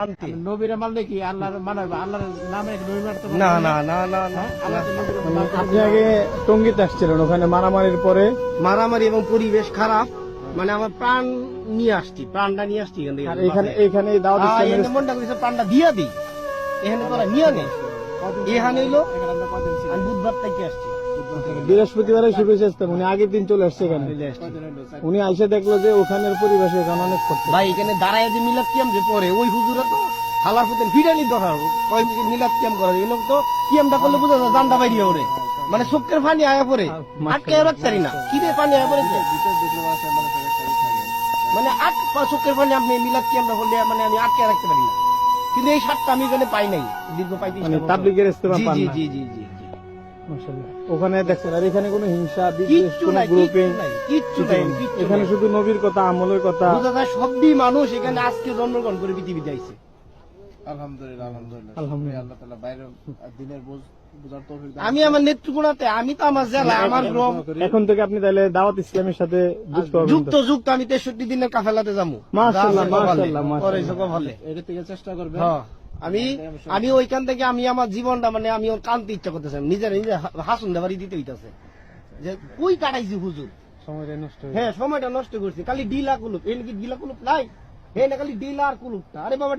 নবীরা মানলে কি আল্লাহর মানবে? আল্লাহর নামে নবী মানতে পারবে না না না না না আল্লাহ তো নবীরা মানে আপনি আগে টঙ্গীতে আসছিলেন, ওখানে মারামারির পরে মারামারি এবং পরিবেশ খারাপ, মানে আমার প্রাণ নিয়ে আসছি, প্রাণটা নিয়ে আসছি এখান থেকে। আর এখানে দাওয়াত ইসলামের এখানে মনটা করেছে প্রাণটা দিয়া দিই, এখানে তোরা নিয়ে নেই। এখানে হইলো এখানে আমরা কয়দিন ছিলাম? আমি বুধবার থেকে আসছি। বৃহস্পতিবারে শুভেচ্ছা আসতেন, উনি আগের দিন চলে আসছে এখানে। কয়দিন হলো? উনি আইসা দেখলো যে ওখানের পরিবেশ এখানে অনেক করতে। ভাই এখানে দাঁড়ায় যে মিলাদ কিয়াম যে পরে ওই হুজুরা তো হালার ফুতেন ফিডানি ধরা কয় মিলাদ কিয়াম করে এই লোক তো কিয়ামটা করলে বুঝা যায় দান্ডা বাইরিয়ে ওরে, মানে চোখের পানি আয়া পরে আটকে রাখতে পারি না, কি রে পানি আয়া পড়েছে, মানে চোখের পানি আপনি মিলাদ কিয়ামটা করলে মানে আমি আটকে রাখতে পারি না। কিন্তু এই সাতটা আমি এখানে পাই নাই দীর্ঘ 35 মানে তাবলিগের ইস্তেমা পান জি না। জি জি জি জি মাশাআল্লাহ। ওখানে দেখছেন, আর এখানে কোনো হিংসা বিদ্বেষ, কিচ্ছু কোনো নাই, গ্রুপিং কিচ্ছু নাই, কিচ্ছু এখানে নাই। শুধু নবীর কথা, আমলের কথা। বোঝা যায় সবই মানুষ এখানে আজকে জন্মগ্রহণ করে পৃথিবীতে আইছে। আলহামদুলিল্লাহ আলহামদুলিল্লাহ আলহামদুলিল্লাহ। আল্লাহ তাআলা বাইরে দিনের বুঝার তৌফিক দান আমি আমার নেত্রকোনাতে, আমি তো আমার জেলা, আমার গ্রাম এখন থেকে আপনি তাহলে দাওয়াত ইসলামের সাথে যুক্ত হবেন যুক্ত তো? যুক্ত আমি 63 দিনের কাফেলাতে যাবো। মাশাআল্লাহ, যা আছে কপালে, মাশাআল্লাহ, মাশাআল্লাহ। পরে এসে কপালে। এর থেকে চেষ্টা করবে হ্যাঁ, আমি ওইখান থেকে আমি আমার জীবনটা মানে আমি ওর কানতে ইচ্ছা করতেছি, নিজের নিজে হাসুন দেবারি দিতে হইতাছে যে কই কাটাইছি হুজুর, সময়টা নষ্ট হয়ে হ্যাঁ সময়টা নষ্ট করছি, খালি ডিলা কুলুপ, এর কি ডিলা কুলুপ নাই, হে না খালি ডিলা আর কুলুপটা, আরে বাবা